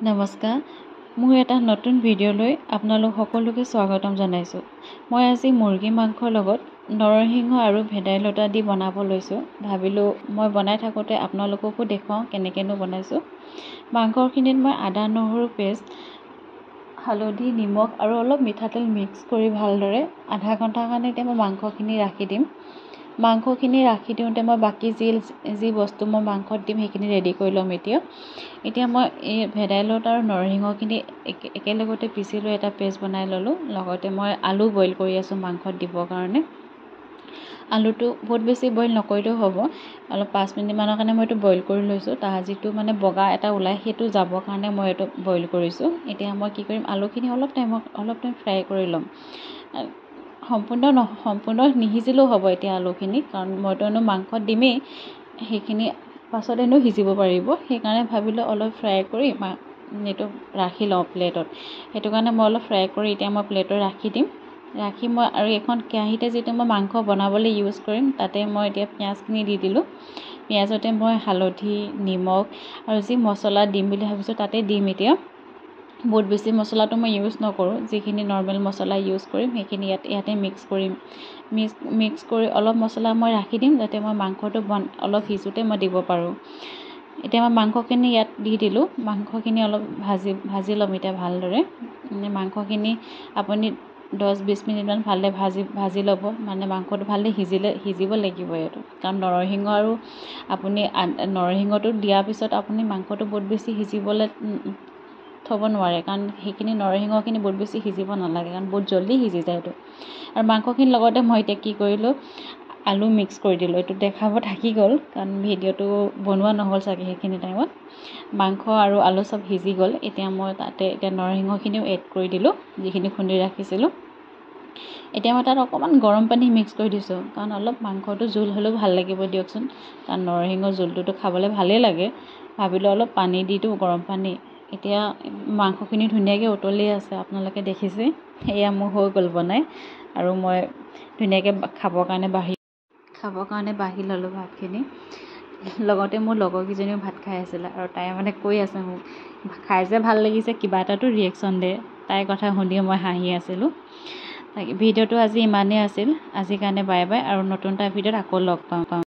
নমস্কাৰ, মোৰ এটা নতুন ভিডিঅ'লৈ আপোনালোক সকলোকে স্বাগতম জনাইছোঁ। মই আজি মুৰ্গী মাংসৰ লগত নৰসিংহ আৰু ভেদাইলতা দি বনাব লৈছোঁ। ভাবিলোঁ মই বনাই থাকোঁতে আপোনালোককো দেখুৱাওঁ কেনেকৈনো বনাইছোঁ। মাংসখিনিত মই আদা নহৰু পেষ্ট, হালধি, নিমখ আৰু অলপ মিঠাতেল মিক্স কৰি ভালদৰে আধা ঘণ্টাৰ কাৰণে এতিয়া মই মাংসখিনি ৰাখি দিম। মাংসখিনি ৰাখি দিওঁতে মই বাকী যি বস্তু মই মাংসত দিম সেইখিনি ৰেডি কৰি ল'ম। এতিয়া মই এই ভেদাইলতা আৰু নৰসিংহখিনি একেলগতে পিচি লৈ এটা পেষ্ট বনাই ল'লোঁ। লগতে মই আলু বইল কৰি আছোঁ মাংসত দিবৰ কাৰণে। আলুটো বহুত বেছি বইল নকৰিলেও হ'ব, অলপ 5 মিনিটমানৰ কাৰণে মই এইটো বইল কৰি লৈছোঁ। তাৰ যিটো বগা এটা ওলায় সেইটো যাবৰ কাৰণে মই এইটো বইল কৰিছোঁ। এতিয়া মই কি কৰিম, আলুখিনি অলপ টাইম ফ্ৰাই কৰি ল'ম। সম্পূৰ্ণ নিসিজিলেও হ'ব এতিয়া আলুখিনি, কাৰণ মইতো মাংসত দিমেই, সেইখিনি পাছত সিজিব পাৰিব। সেইকাৰণে ভাবিলোঁ অলপ ফ্ৰাই কৰি এইটো ৰাখি লওঁ প্লেটত। সেইটো কাৰণে মই অলপ ফ্ৰাই কৰি এতিয়া মই প্লেটত ৰাখি দিম। ৰাখি মই আৰু এখন কেৰাহীতে যিটো মই মাংস বনাবলৈ ইউজ কৰিম, তাতে মই এতিয়া পিঁয়াজখিনি দি দিলোঁ। পিঁয়াজতে মই হালধি, নিমখ আৰু যি মছলা দিম বুলি ভাবিছোঁ তাতে দিম। এতিয়া বহুত বেছি মছলাটো মই ইউজ নকৰোঁ, যিখিনি নৰ্মেল মছলা ইউজ কৰিম সেইখিনি ইয়াতে মিক্স কৰিম। মিক্স কৰি অলপ মছলা মই ৰাখি দিম, যাতে মই মাংসটো অলপ সিজোঁতে মই দিব পাৰোঁ। এতিয়া মই মাংসখিনি ইয়াত দি দিলোঁ। মাংসখিনি অলপ ভাজি ল'ম এতিয়া ভালদৰে। মাংসখিনি আপুনি 10-20 মিনিটমান ভালদৰে ভাজি ল'ব। মাংসটো ভালদৰে সিজিব লাগিব এইটো, কাৰণ নৰসিংহটো দিয়াৰ পিছত আপুনি মাংসটো বহুত বেছি সিজিবলৈ থ'ব নোৱাৰে, কাৰণ সেইখিনি নৰসিংহখিনি বহুত বেছি সিজিব নালাগে, কাৰণ বহুত জল্দি সিজি যায় এইটো। আৰু মাংসখিনিৰ লগতে মই এতিয়া কি কৰিলোঁ, আলু মিক্স কৰি দিলোঁ। এইটো দেখাব থাকি গ'ল, কাৰণ ভিডিঅ'টো বনোৱা নহ'ল চাগে সেইখিনি টাইমত। মাংস আৰু আলু চব সিজি গ'ল। এতিয়া মই তাতে নৰসিংহখিনিও এড কৰি দিলোঁ, যিখিনি খুন্দি ৰাখিছিলোঁ। এতিয়া মই তাত অকণমান গৰম পানী মিক্স কৰি দিছোঁ, কাৰণ অলপ মাংসটো জোল হ'লেও ভাল লাগিব দিয়কচোন, কাৰণ নৰসিংহৰ জোলটোতো খাবলৈ ভালেই লাগে। ভাবিলোঁ অলপ পানী দি দিওঁ, গৰম পানী। এতিয়া মাংসখিনি ধুনীয়াকৈ উতলি আছে, আপোনালোকে দেখিছে। এয়া মোৰ হৈ গ'ল বনাই, আৰু মই ধুনীয়াকৈ খাবৰ কাৰণে বাঢ়ি ল'লোঁ ভাতখিনি। লগতে মোৰ লগৰকেইজনীও ভাত খাই আছিলে, আৰু তাই কৈ আছে মোক, খাই যে ভাল লাগিছে, কিবা এটাতো ৰিয়েকশ্যন দে। তাইৰ কথা শুনিও মই হাঁহি আছিলোঁ। ভিডিঅ'টো আজি ইমানেই আছিল। আজিৰ কাৰণে বাই বাই, আৰু নতুন এটা ভিডিঅ'ত আকৌ লগ পাম।